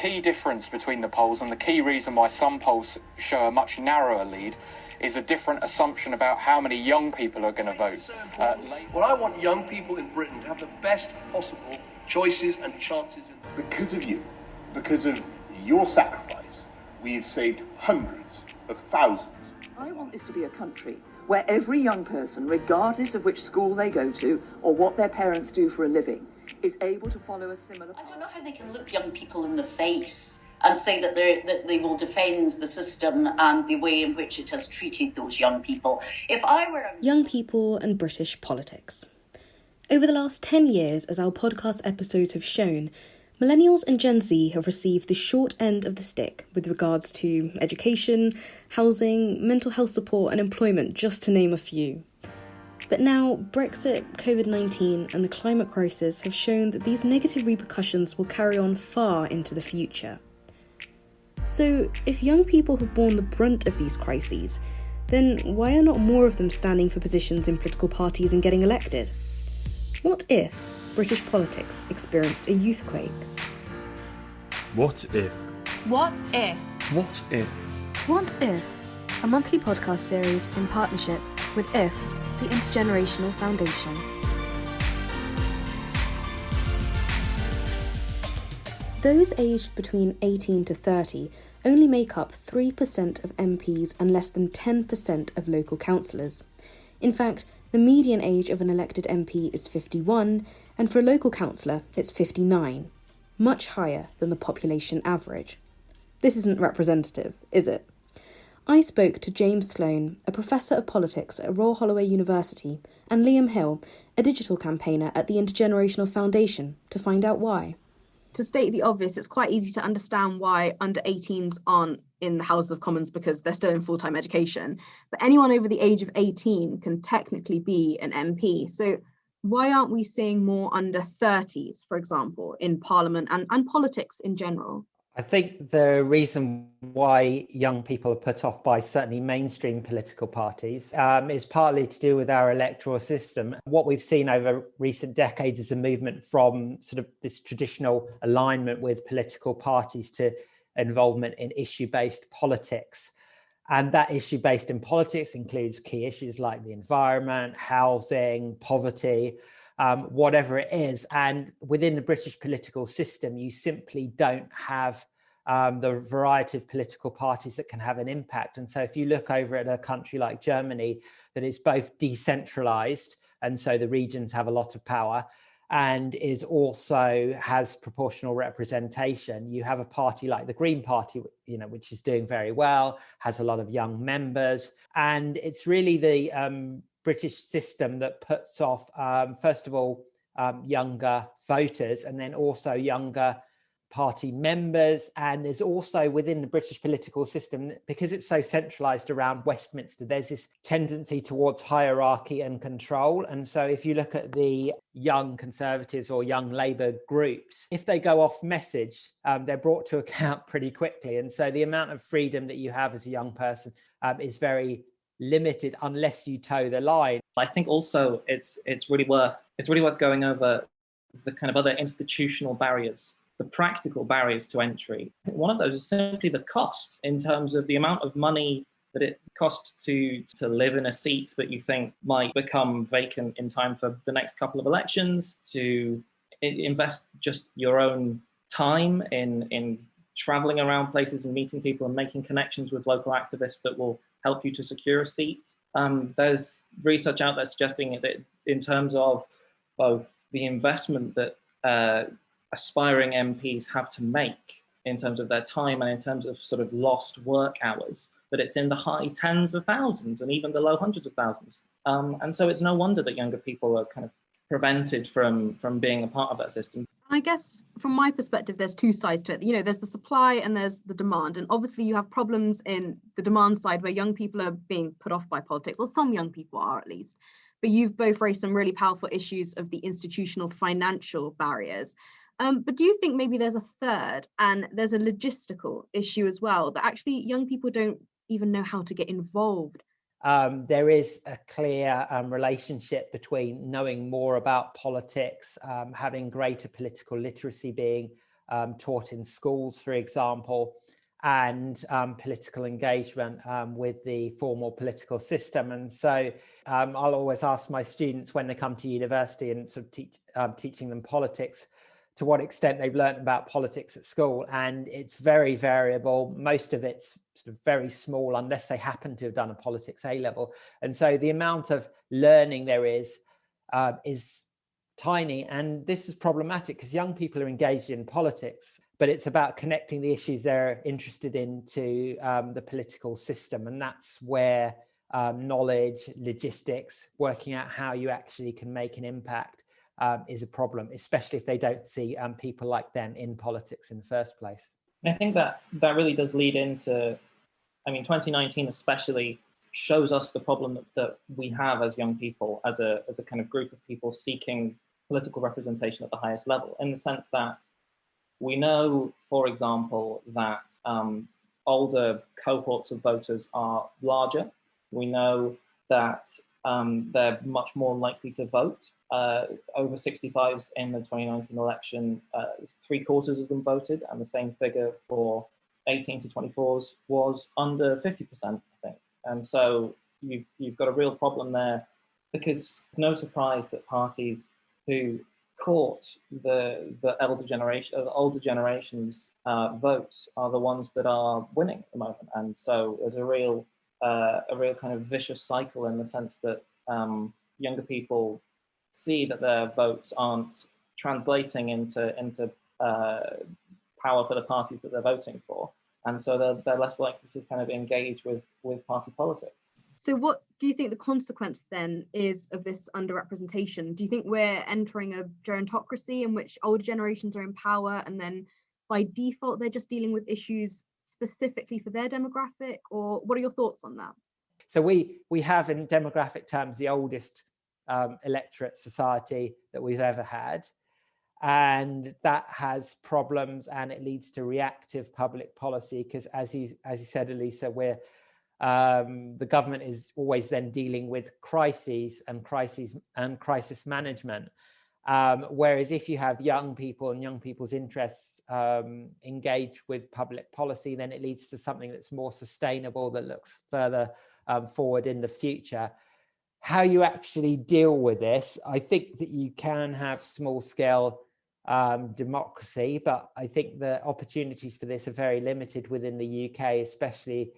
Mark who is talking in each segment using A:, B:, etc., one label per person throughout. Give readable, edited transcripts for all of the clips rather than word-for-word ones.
A: key difference between the polls, and the key reason why some polls show a much narrower lead, is a different assumption about how many young people are going to vote.
B: Well, I want young people in Britain to have the best possible choices and chances.
C: Because of you, because of your sacrifice, we've saved hundreds of thousands.
D: I want this to be a country where every young person, regardless of which school they go to or what their parents do for a living, is able to follow a similar path.
E: I don't know how they can look young people in the face and say that they will defend the system and the way in which it has treated those young people. If I were
F: Young people and British politics. Over the last 10 years, as our podcast episodes have shown, millennials and Gen Z have received the short end of the stick with regards to education, housing, mental health support and employment, just to name a few. But now, Brexit, COVID-19 and the climate crisis have shown that these negative repercussions will carry on far into the future. So, if young people have borne the brunt of these crises, then why are not more of them standing for positions in political parties and getting elected? What if British politics experienced a youthquake?
G: What if?
H: What if?
G: What if?
F: What If? A monthly podcast series in partnership with IF, the Intergenerational Foundation. Those aged between 18 to 30 only make up 3% of MPs and less than 10% of local councillors. In fact, the median age of an elected MP is 51, and for a local councillor, it's 59, much higher than the population average. This isn't representative, is it? I spoke to James Sloan, a professor of politics at Royal Holloway University, and Liam Hill, a digital campaigner at the Intergenerational Foundation, to find out why.
H: To state the obvious, it's quite easy to understand why under 18s aren't in the House of Commons because they're still in full-time education. But anyone over the age of 18 can technically be an MP. So why aren't we seeing more under 30s, for example, in Parliament and politics in general?
I: I think the reason why young people are put off by certainly mainstream political parties is partly to do with our electoral system. What we've seen over recent decades is a movement from sort of this traditional alignment with political parties to involvement in issue-based politics. And that issue-based in politics includes key issues like the environment, housing, poverty, whatever it is. And within the British political system, you simply don't have the variety of political parties that can have an impact. And so if you look over at a country like Germany, that is both decentralized, and so the regions have a lot of power, and is also has proportional representation. You have a party like the Green Party, which is doing very well, has a lot of young members. And it's really the British system that puts off, first of all, younger voters, and then also younger party members. And there's also within the British political system, because it's so centralised around Westminster, there's this tendency towards hierarchy and control. And so if you look at the young Conservatives or young Labour groups, if they go off message, they're brought to account pretty quickly. And so the amount of freedom that you have as a young person is very limited unless you toe the line.
J: I think also it's really worth going over the kind of other institutional barriers, the practical barriers to entry. One of those is simply the cost in terms of the amount of money that it costs to live in a seat that you think might become vacant in time for the next couple of elections, to invest just your own time in traveling around places and meeting people and making connections with local activists that will help you to secure a seat. There's research out there suggesting that in terms of both the investment that aspiring MPs have to make in terms of their time and in terms of sort of lost work hours, that it's in the high tens of thousands and even the low hundreds of thousands. And so it's no wonder that younger people are kind of prevented from being a part of that system.
H: I guess from my perspective, there's two sides to it. There's the supply and there's the demand. And obviously you have problems in the demand side where young people are being put off by politics, or some young people are at least. But you've both raised some really powerful issues of the institutional financial barriers. But do you think maybe there's a third, and there's a logistical issue as well, that actually young people don't even know how to get involved?
I: There is a clear relationship between knowing more about politics, having greater political literacy, being taught in schools, for example, and political engagement with the formal political system. And so I'll always ask my students when they come to university and sort of teaching them politics, to what extent they've learned about politics at school. And it's very variable. Most of it's sort of very small, unless they happen to have done a politics A-level. And so the amount of learning there is tiny. And this is problematic because young people are engaged in politics, but it's about connecting the issues they're interested in to the political system. And that's where knowledge, logistics, working out how you actually can make an impact is a problem, especially if they don't see people like them in politics in the first place.
J: And I think that really does lead into, 2019 especially shows us the problem that we have as young people, as a kind of group of people seeking political representation at the highest level, in the sense that we know, for example, that older cohorts of voters are larger. We know that they're much more likely to vote. Over 65s in the 2019 election, 3/4 of them voted, and the same figure for 18 to 24s was under 50%, I think. And so you've got a real problem there, because it's no surprise that parties who caught the older generation's votes are the ones that are winning at the moment. And so there's a real kind of vicious cycle, in the sense that younger people see that their votes aren't translating into power for the parties that they're voting for, and so they're less likely to kind of engage with party politics.
H: So what do you think the consequence then is of this underrepresentation? Do you think we're entering a gerontocracy in which older generations are in power, and then by default they're just dealing with issues specifically for their demographic? Or what are your thoughts on that?
I: So we have, in demographic terms, the oldest electorate society that we've ever had, and that has problems, and it leads to reactive public policy, because as you said, Alisa, we're the government is always then dealing with crises and crisis management, whereas if you have young people and young people's interests engaged with public policy, then it leads to something that's more sustainable, that looks further forward in the future. How you actually deal with this, I think that you can have small-scale democracy, but I think the opportunities for this are very limited within the UK, especially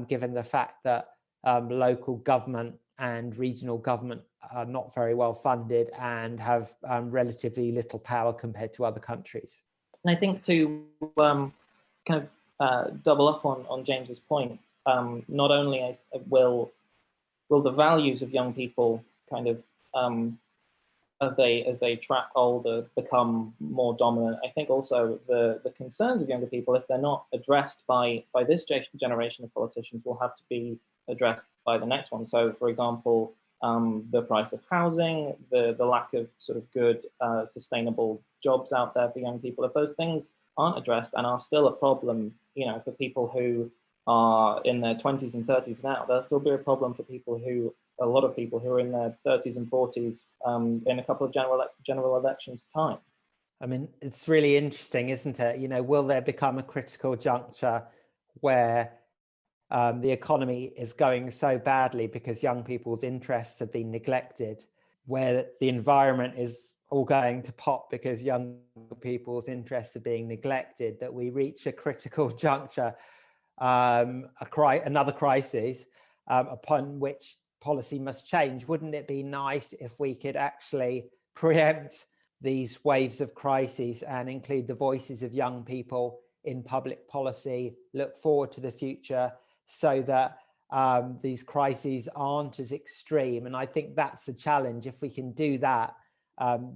I: given the fact that local government and regional government are not very well funded and have relatively little power compared to other countries.
J: And I think to kind of double up on James's point, not only will the values of young people kind of as they track older become more dominant, I think also the concerns of younger people, if they're not addressed by this generation of politicians, will have to be addressed by the next one. So, for example, the price of housing, the lack of sort of good, sustainable jobs out there for young people. If those things aren't addressed and are still a problem, for people who are in their 20s and 30s now, there'll still be a problem for a lot of people who are in their 30s and 40s in a couple of general elections time.
I: I mean, it's really interesting, isn't it? Will there become a critical juncture where the economy is going so badly because young people's interests have been neglected, where the environment is all going to pot because young people's interests are being neglected, that we reach a critical juncture, another crisis upon which policy must change? Wouldn't it be nice if we could actually preempt these waves of crises and include the voices of young people in public policy, look forward to the future, so that these crises aren't as extreme? And I think that's the challenge. If we can do that,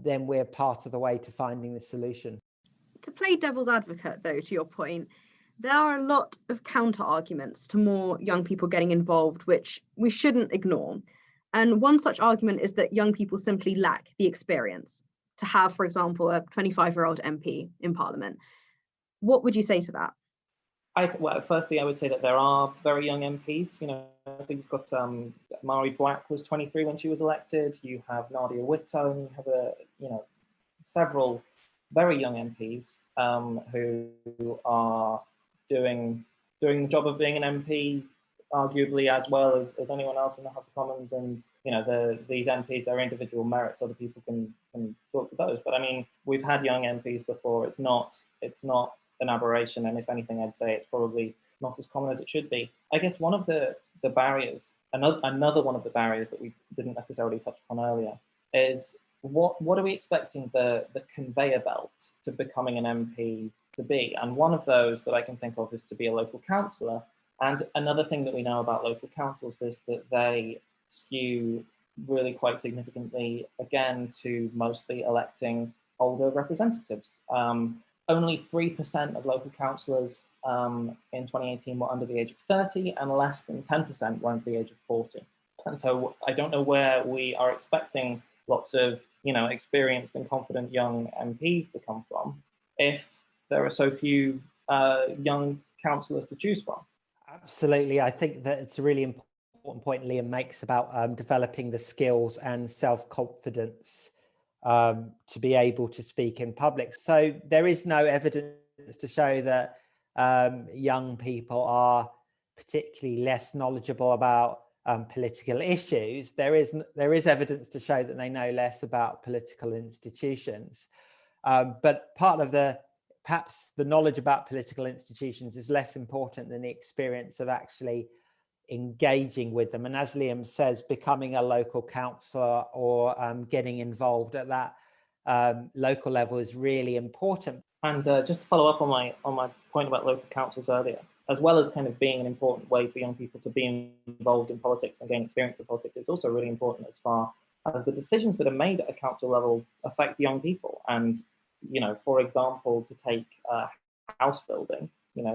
I: then we're part of the way to finding the solution.
H: To play devil's advocate, though, to your point, there are a lot of counter arguments to more young people getting involved, which we shouldn't ignore. And one such argument is that young people simply lack the experience to have, for example, a 25-year-old MP in Parliament. What would you say to that?
J: Firstly, I would say that there are very young MPs. I think you've got Mari Black was 23 when she was elected. You have Nadia Whitone. You have several very young MPs who are doing the job of being an MP arguably as well as anyone else in the House of Commons, and these MPs, their individual merits, other people can talk to those. But I mean, we've had young MPs before. It's not an aberration, and if anything, I'd say it's probably not as common as it should be. I guess one of the barriers, another one of the barriers that we didn't necessarily touch upon earlier, is what are we expecting the conveyor belt to becoming an MP to be? And one of those that I can think of is to be a local councillor. And another thing that we know about local councils is that they skew really quite significantly, again, to mostly electing older representatives. Only 3% of local councillors in 2018 were under the age of 30, and less than 10% were under the age of 40. And so I don't know where we are expecting lots of experienced and confident young MPs to come from if there are so few young councillors to choose from.
I: Absolutely. I think that it's a really important point Liam makes about developing the skills and self-confidence to be able to speak in public. So there is no evidence to show that young people are particularly less knowledgeable about political issues. There is evidence to show that they know less about political institutions. But part of perhaps the knowledge about political institutions is less important than the experience of actually engaging with them. And as Liam says, becoming a local councillor or getting involved at that local level is really important.
J: And just to follow up on my point about local councils earlier, as well as kind of being an important way for young people to be involved in politics and gain experience in politics, it's also really important as far as the decisions that are made at a council level affect young people. And for example, to take house building,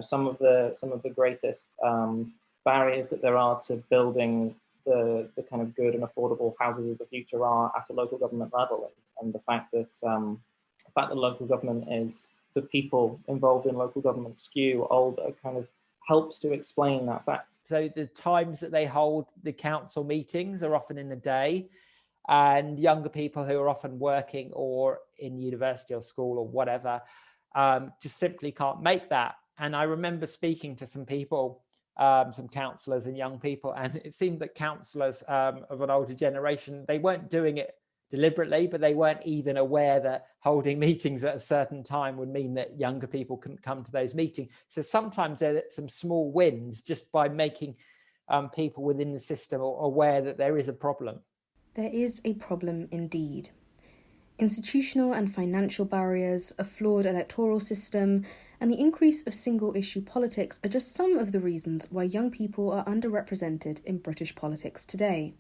J: some of the greatest barriers that there are to building the kind of good and affordable houses of the future are at a local government level, and the fact that local government is the people involved in local government skew older kind of helps to explain that fact.
I: So the times that they hold the council meetings are often in the day, and younger people who are often working or in university or school or whatever just simply can't make that. And I remember speaking to some people, some councillors and young people, and it seemed that councillors of an older generation, they weren't doing it deliberately, but they weren't even aware that holding meetings at a certain time would mean that younger people couldn't come to those meetings. So sometimes there are some small wins just by making people within the system aware that there is a problem.
F: There is a problem indeed. Institutional and financial barriers, a flawed electoral system, and the increase of single-issue politics are just some of the reasons why young people are underrepresented in British politics today.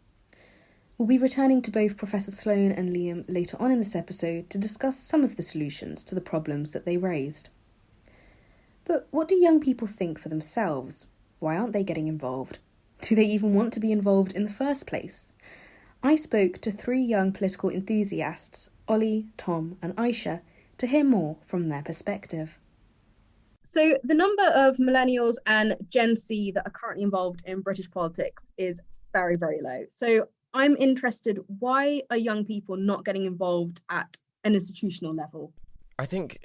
F: We'll be returning to both Professor Sloan and Liam later on in this episode to discuss some of the solutions to the problems that they raised. But what do young people think for themselves? Why aren't they getting involved? Do they even want to be involved in the first place? I spoke to 3 young political enthusiasts, Ollie, Tom and Aisha, to hear more from their perspective.
H: So the number of millennials and Gen Z that are currently involved in British politics is very, very low. So I'm interested, why are young people not getting involved at an institutional level?
K: I think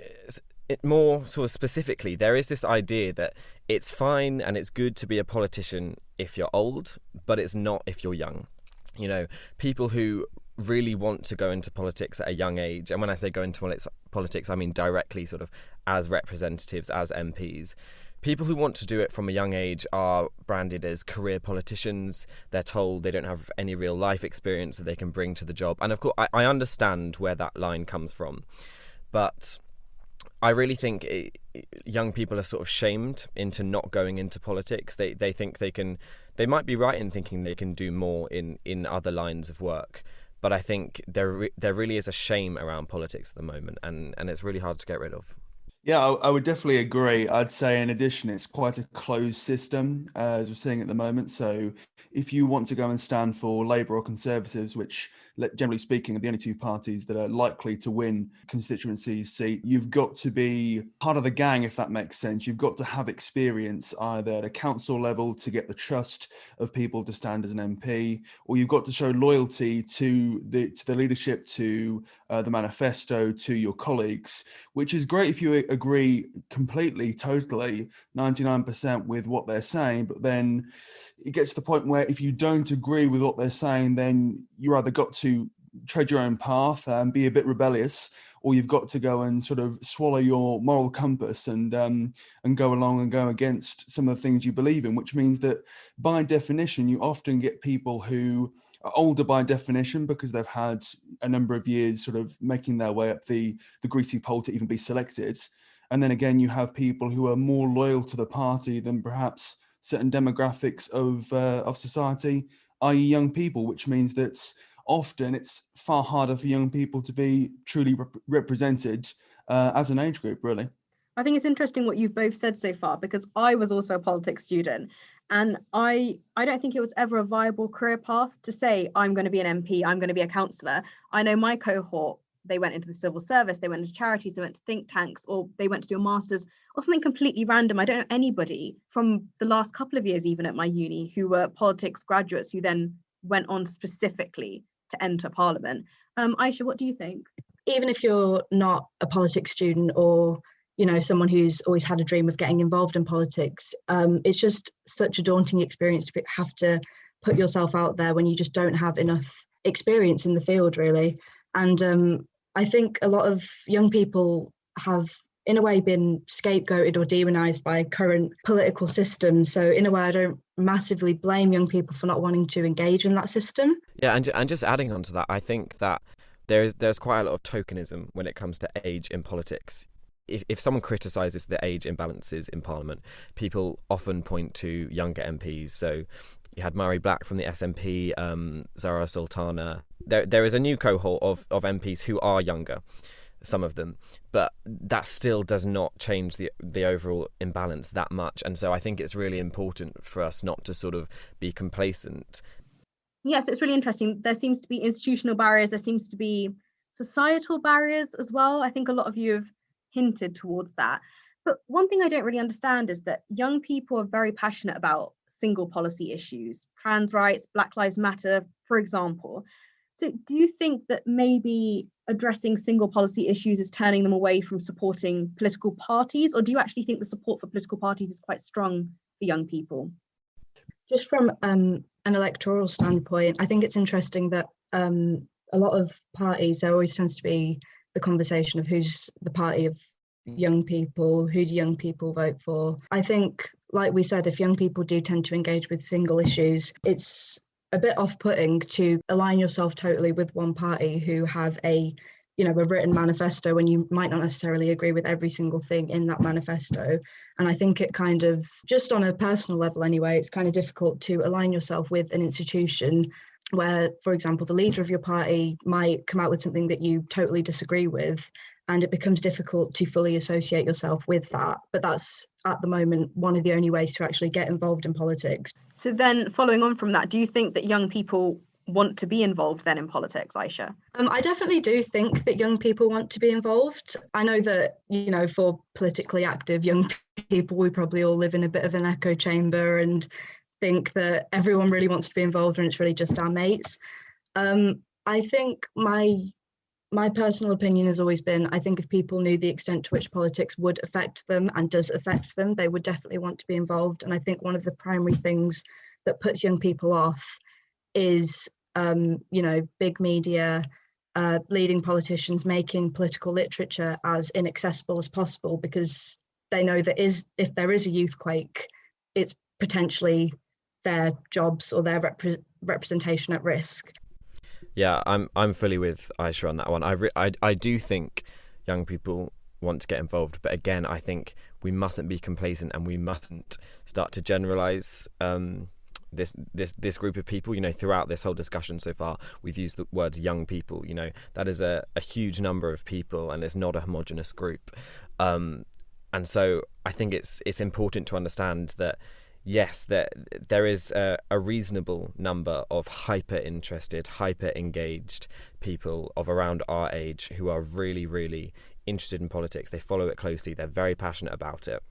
K: it more sort of specifically, there is this idea that it's fine and it's good to be a politician if you're old, but it's not if you're young. People who really want to go into politics at a young age, and when I say go into politics, I mean directly sort of as representatives, as MPs. People who want to do it from a young age are branded as career politicians. They're told they don't have any real life experience that they can bring to the job. And of course, I understand where that line comes from. But I really think young people are sort of shamed into not going into politics. They think they might be right in thinking they can do more in other lines of work. But I think there really is a shame around politics at the moment, and it's really hard to get rid of.
G: Yeah, I would definitely agree. I'd say, in addition, it's quite a closed system, as we're seeing at the moment. So, if you want to go and stand for Labour or Conservatives, which, generally speaking, are the only two parties that are likely to win constituency seat, you've got to be part of the gang, if that makes sense. You've got to have experience either at a council level to get the trust of people to stand as an MP, or you've got to show loyalty to the leadership, to the manifesto, to your colleagues, which is great if you agree completely, totally, 99% with what they're saying. But then it gets to the point where if you don't agree with what they're saying, then you either got to tread your own path and be a bit rebellious, or you've got to go and sort of swallow your moral compass and go along and go against some of the things you believe in, which means that by definition, you often get people who are older by definition because they've had a number of years sort of making their way up the greasy pole to even be selected. And then again, you have people who are more loyal to the party than perhaps certain demographics of society, i.e. young people, which means that often it's far harder for young people to be truly represented as an age group, really.
H: I think it's interesting what you've both said so far, because I was also a politics student, and I don't think it was ever a viable career path to say, I'm going to be an MP, I'm going to be a councillor. I know my cohort, they went into the civil service, they went into charities, they went to think tanks, or they went to do a master's or something completely random. I don't know anybody from the last couple of years, even at my uni, who were politics graduates who then went on specifically to enter Parliament. Aisha, what do you think?
L: Even if you're not a politics student or someone who's always had a dream of getting involved in politics, it's just such a daunting experience to have to put yourself out there when you just don't have enough experience in the field, really. And I think a lot of young people have, in a way, been scapegoated or demonized by current political systems. So in a way, I don't massively blame young people for not wanting to engage in that system.
K: Yeah, and just adding on to that, I think that there's quite a lot of tokenism when it comes to age in politics. If someone criticises the age imbalances in Parliament, people often point to younger MPs. So you had Murray Black from the SNP, Zara Sultana. There is a new cohort of MPs who are younger, some of them, but that still does not change the overall imbalance that much. And so I think it's really important for us not to sort of be complacent.
H: Yes, it's really interesting. There seems to be institutional barriers. There seems to be societal barriers as well. I think a lot of you have hinted towards that. But one thing I don't really understand is that young people are very passionate about single policy issues, trans rights, Black Lives Matter, for example. So do you think that maybe addressing single policy issues is turning them away from supporting political parties? Or do you actually think the support for political parties is quite strong for young people?
L: Just from an electoral standpoint, I think it's interesting that a lot of parties, there always tends to be the conversation of who's the party of young people, who do young people vote for. I think, like we said, if young people do tend to engage with single issues, it's a bit off-putting to align yourself totally with one party who have a written manifesto when you might not necessarily agree with every single thing in that manifesto. And I think it kind of, just on a personal level anyway, it's kind of difficult to align yourself with an institution where, for example, the leader of your party might come out with something that you totally disagree with, and it becomes difficult to fully associate yourself with that. But that's, at the moment, one of the only ways to actually get involved in politics.
H: So then, following on from that, do you think that young people want to be involved then in politics, Aisha?
L: I definitely do think that young people want to be involved. I know that, for politically active young people, we probably all live in a bit of an echo chamber and think that everyone really wants to be involved and it's really just our mates. I think my personal opinion has always been, I think if people knew the extent to which politics would affect them and does affect them, they would definitely want to be involved. And I think one of the primary things that puts young people off is, big media, leading politicians making political literature as inaccessible as possible, because they know that if there is a youthquake, it's potentially their jobs or their representation at risk.
K: Yeah, I'm fully with Aisha on that one. I do think young people want to get involved, but again, I think we mustn't be complacent and we mustn't start to generalise this group of people. Throughout this whole discussion so far, we've used the words young people. That is a huge number of people, and it's not a homogenous group. And so I think it's important to understand that, yes, there is a reasonable number of hyper-interested, hyper-engaged people of around our age who are really, really interested in politics. They follow it closely. They're very passionate about it.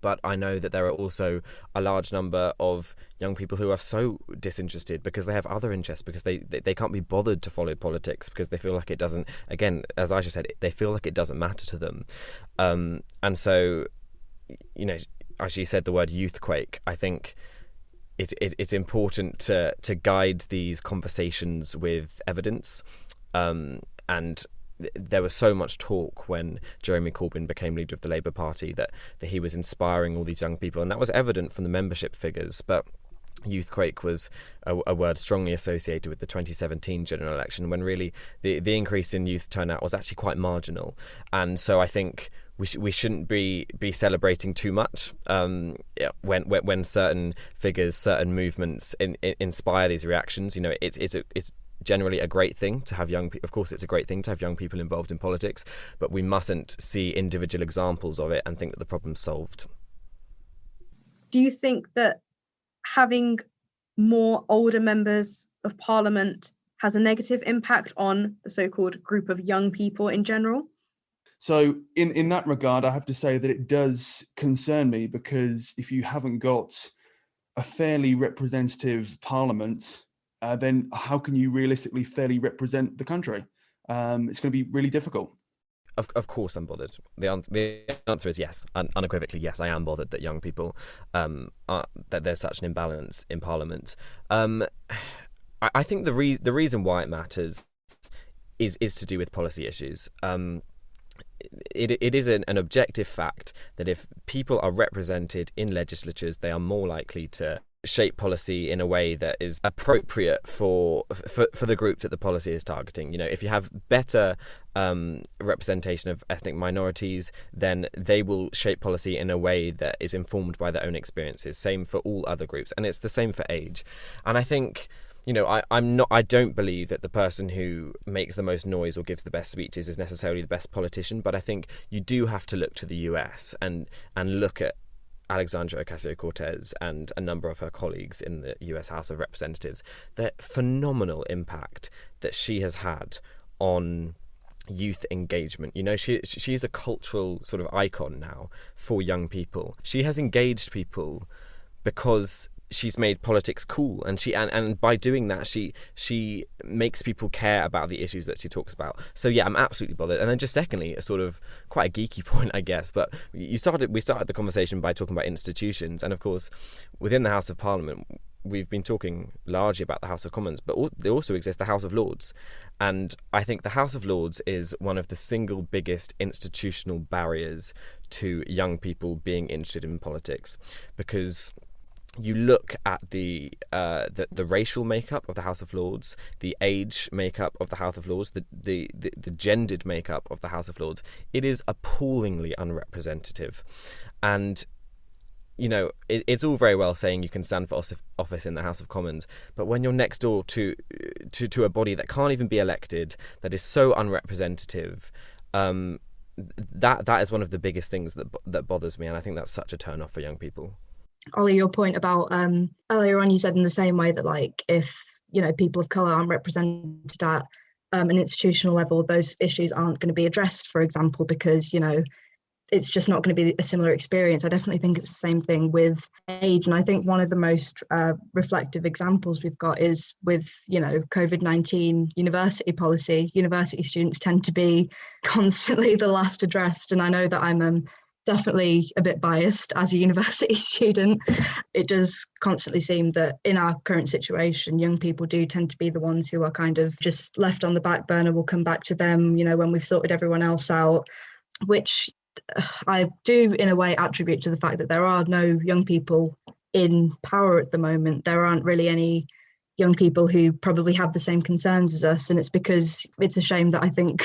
K: But I know that there are also a large number of young people who are so disinterested because they have other interests, because they can't be bothered to follow politics because they feel like it doesn't, again, as Aisha said, they feel like it doesn't matter to them. And so, you know, as you said the word youthquake, I think it's important to guide these conversations with evidence. And there was so much talk when Jeremy Corbyn became leader of the Labour Party that he was inspiring all these young people, and that was evident from the membership figures. But youthquake was a word strongly associated with the 2017 general election, when really the increase in youth turnout was actually quite marginal. And so I think we shouldn't be celebrating too much when certain figures, certain movements inspire these reactions. You know, it's generally a great thing to have young people. Of course, it's a great thing to have young people involved in politics, but we mustn't see individual examples of it and think that the problem's solved.
H: Do you think that having more older members of parliament has a negative impact on the so-called group of young people in general?
G: So in that regard, I have to say that it does concern me, because if you haven't got a fairly representative parliament, then how can you realistically fairly represent the country? It's going to be really difficult.
K: Of course I'm bothered. The answer is yes, unequivocally yes. I am bothered that young people, that there's such an imbalance in Parliament. I think the reason why it matters is to do with policy issues. It is an objective fact that if people are represented in legislatures, they are more likely to shape policy in a way that is appropriate for the group that the policy is targeting. You know, if you have better representation of ethnic minorities, then they will shape policy in a way that is informed by their own experiences. Same for all other groups, and it's the same for age. And I think, you know, I don't believe that the person who makes the most noise or gives the best speeches is necessarily the best politician, but I think you do have to look to the US and look at Alexandria Ocasio-Cortez and a number of her colleagues in the US House of Representatives, the phenomenal impact that she has had on youth engagement. You know, she's a cultural sort of icon now for young people. She has engaged people because she's made politics cool, and by doing that she makes people care about the issues that she talks about. So yeah, I'm absolutely bothered. And then just secondly, a sort of quite a geeky point, I guess, but we started the conversation by talking about institutions, and of course within the House of Parliament we've been talking largely about the House of Commons, but there also exists the House of Lords. And I think the House of Lords is one of the single biggest institutional barriers to young people being interested in politics, because you look at the racial makeup of the House of Lords, the age makeup of the House of Lords, the gendered makeup of the House of Lords. It is appallingly unrepresentative. And, you know, it's all very well saying you can stand for office in the House of Commons, but when you're next door to a body that can't even be elected, that is so unrepresentative, that is one of the biggest things that bothers me, and I think that's such a turn off for young people.
L: Ollie, your point about earlier on, you said in the same way that, like, if, you know, people of colour aren't represented at an institutional level, those issues aren't going to be addressed, for example, because, you know, it's just not going to be a similar experience. I definitely think it's the same thing with age. And I think one of the most reflective examples we've got is with, you know, COVID-19 university policy. University students tend to be constantly the last addressed. And I know that I'm definitely a bit biased as a university student. It does constantly seem that in our current situation, young people do tend to be the ones who are kind of just left on the back burner. We'll come back to them, you know, when we've sorted everyone else out, which I do in a way attribute to the fact that there are no young people in power at the moment. There aren't really any young people who probably have the same concerns as us, and it's because it's a shame that I think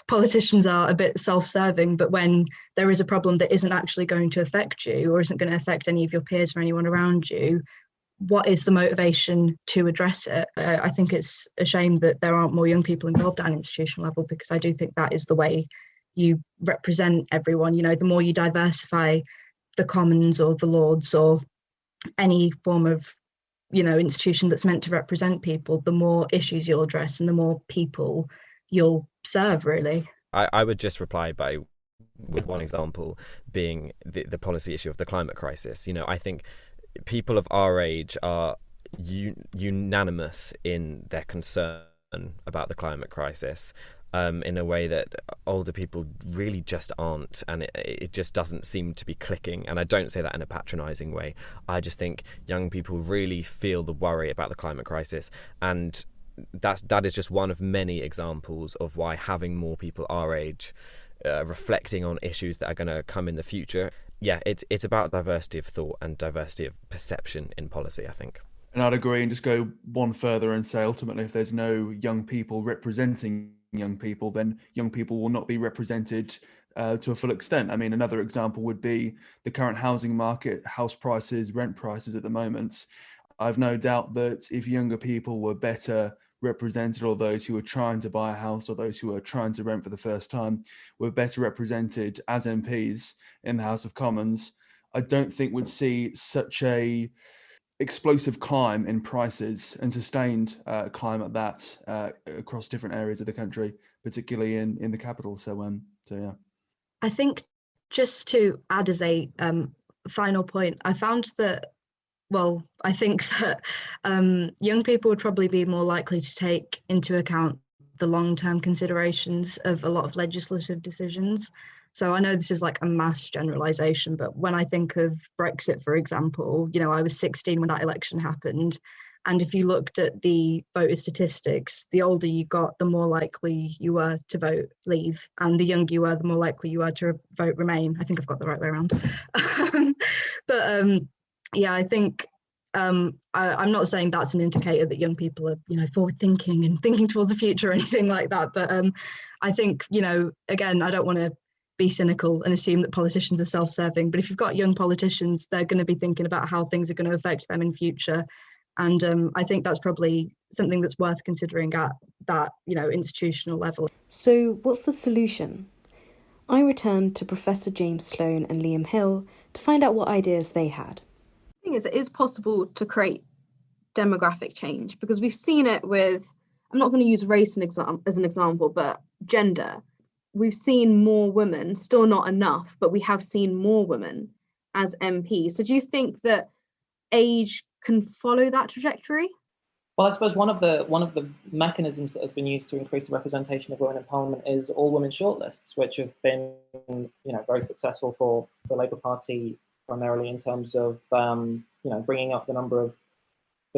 L: politicians are a bit self-serving, but when there is a problem that isn't actually going to affect you or isn't going to affect any of your peers or anyone around you, what is the motivation to address it? I think it's a shame that there aren't more young people involved at an institutional level, because I do think that is the way you represent everyone. You know, the more you diversify the Commons or the Lords or any form of, you know, institution that's meant to represent people, the more issues you'll address and the more people you'll serve, really.
K: I would just reply with one example being the policy issue of the climate crisis. You know, I think people of our age are unanimous in their concern about the climate crisis, in a way that older people really just aren't, and it just doesn't seem to be clicking. And I don't say that in a patronising way. I just think young people really feel the worry about the climate crisis, and that is just one of many examples of why having more people our age reflecting on issues that are going to come in the future. Yeah, it's about diversity of thought and diversity of perception in policy, I think.
G: And I'd agree, and just go one further and say ultimately if there's no young people representing young people, then young people will not be represented to a full extent. I mean, another example would be the current housing market, house prices, rent prices at the moment. I've no doubt that if younger people were better represented, or those who are trying to buy a house or those who are trying to rent for the first time were better represented as MPs in the House of Commons, I don't think we'd see such a explosive climb in prices and sustained climb at that across different areas of the country, particularly in the capital. So yeah.
L: I think just to add as a final point, I found that, well, I think that young people would probably be more likely to take into account the long-term considerations of a lot of legislative decisions. So I know this is like a mass generalization, but when I think of Brexit, for example, you know, I was 16 when that election happened. And if you looked at the voter statistics, the older you got, the more likely you were to vote leave. And the younger you were, the more likely you were to vote remain. I think I've got the right way around. Yeah, I think I'm not saying that's an indicator that young people are, you know, forward thinking and thinking towards the future or anything like that. But I think, you know, again, I don't want to be cynical and assume that politicians are self-serving, but if you've got young politicians, they're going to be thinking about how things are going to affect them in future. And I think that's probably something that's worth considering at that, you know, institutional level.
F: So what's the solution? I returned to Professor James Sloan and Liam Hill to find out what ideas they had.
H: The thing is, it is possible to create demographic change, because we've seen it with, I'm not going to use race as an example, but gender. We've seen more women, still not enough, but we have seen more women as MPs. So do you think that age can follow that trajectory?
J: Well, I suppose one of the mechanisms that has been used to increase the representation of women in Parliament is all-women shortlists, which have been, you know, very successful for the Labour Party, primarily in terms of, you know, bringing up the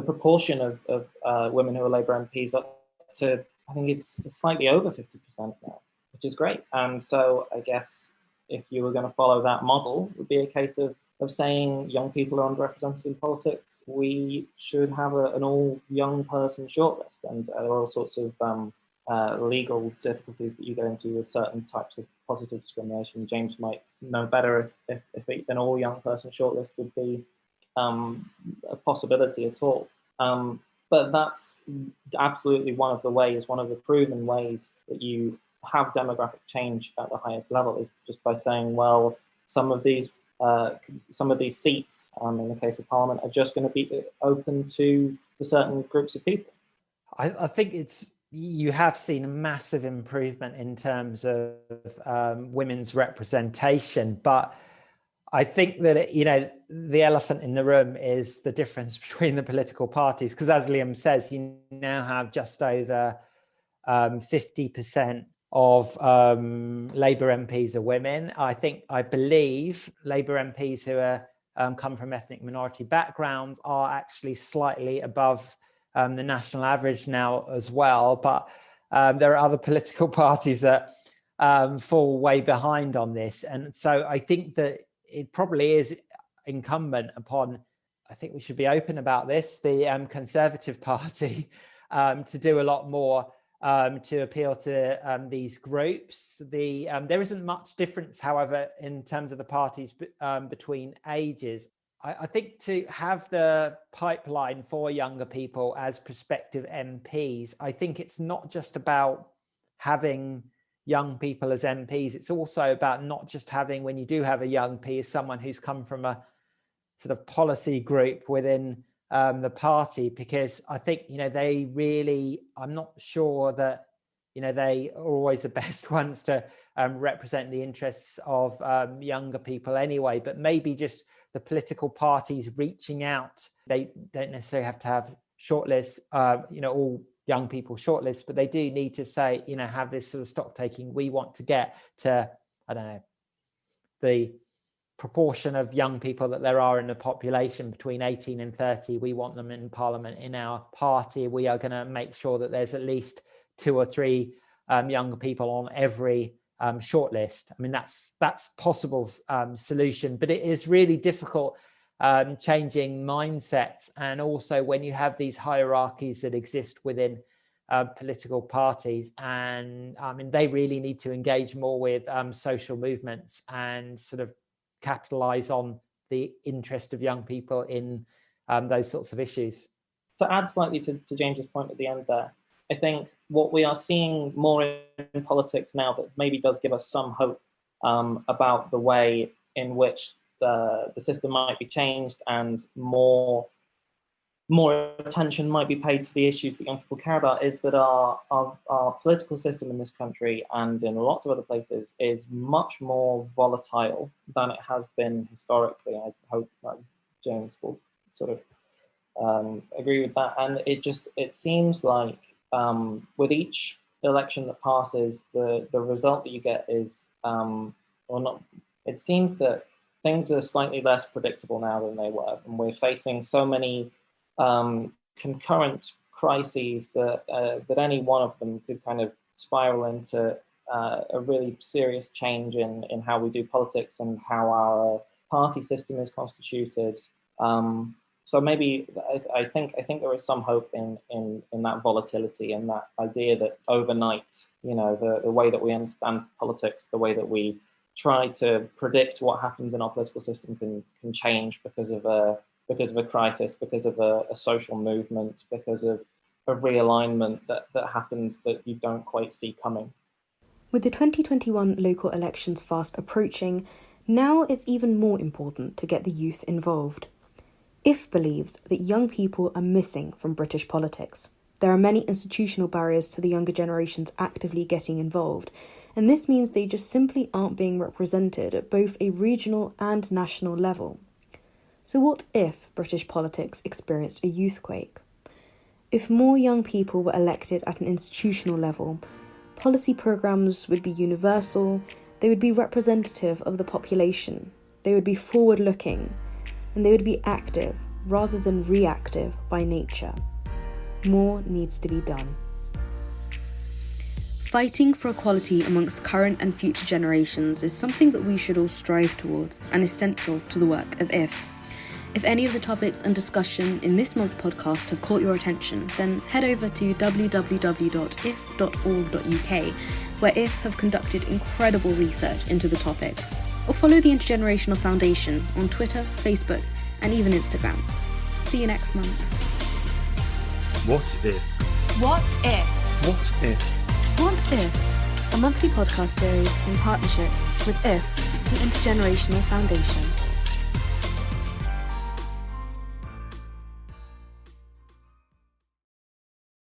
J: proportion of women who are Labour MPs up to, I think it's slightly over 50% now, which is great. And so I guess if you were going to follow that model, it would be a case of saying young people are underrepresented in politics. We should have an all young person shortlist, and there are all sorts of legal difficulties that you get into with certain types of positive discrimination. James might know better if an all young person shortlist would be a possibility at all. But that's absolutely one of the proven ways that you have demographic change at the highest level, is just by saying, well, some of these seats, in the case of Parliament, are just going to be open to certain groups of people.
I: I think you have seen a massive improvement in terms of women's representation, but I think that the elephant in the room is the difference between the political parties, because as Liam says, you now have just over 50% of Labour MPs are women. I believe Labour MPs who are come from ethnic minority backgrounds are actually slightly above the national average now as well. But there are other political parties that fall way behind on this. And so I think that it probably is incumbent upon, I think we should be open about this, the Conservative Party to do a lot more to appeal to these groups. There isn't much difference, however, in terms of the parties between ages. I think to have the pipeline for younger people as prospective MPs, I think it's not just about having young people as MPs. It's also about not just having, when you do have a young P, is someone who's come from a sort of policy group within the party, because I think, they really, I'm not sure that, they are always the best ones to represent the interests of younger people anyway, but maybe just the political parties reaching out. They don't necessarily have to have shortlists, all young people shortlists, but they do need to say, have this sort of stock taking. We want to get to, I don't know, the proportion of young people that there are in the population between 18 and 30. We want them in Parliament. In our party, we are going to make sure that there's at least 2 or 3 younger people on every shortlist. I mean, that's possible solution, but it is really difficult changing mindsets. And also when you have these hierarchies that exist within political parties, and I mean, they really need to engage more with social movements and sort of capitalize on the interest of young people in those sorts of issues.
J: To add slightly to James's point at the end there, I think what we are seeing more in politics now that maybe does give us some hope about the way in which the system might be changed and more attention might be paid to the issues that young people care about, is that our political system in this country and in lots of other places is much more volatile than it has been historically. I hope that James will sort of agree with that. And it seems like with each election that passes, the result that you get is, it seems that things are slightly less predictable now than they were. And we're facing so many concurrent crises that any one of them could kind of spiral into a really serious change in how we do politics and how our party system is constituted. So maybe I think there is some hope in that volatility and that idea that overnight, the way that we understand politics, the way that we try to predict what happens in our political system can change because of a crisis, because of a social movement, because of a realignment that happens that you don't quite see coming.
F: With the 2021 local elections fast approaching, now it's even more important to get the youth involved. IF believes that young people are missing from British politics. There are many institutional barriers to the younger generations actively getting involved, and this means they just simply aren't being represented at both a regional and national level. So what if British politics experienced a youthquake? If more young people were elected at an institutional level, policy programmes would be universal, they would be representative of the population, they would be forward-looking, and they would be active rather than reactive by nature. More needs to be done. Fighting for equality amongst current and future generations is something that we should all strive towards and is central to the work of IF. If any of the topics and discussion in this month's podcast have caught your attention, then head over to www.if.org.uk, where IF have conducted incredible research into the topic, or follow the Intergenerational Foundation on Twitter, Facebook, and even Instagram. See you next month.
M: What if?
F: What if?
M: What if?
F: What if? A monthly podcast series in partnership with IF, the Intergenerational Foundation.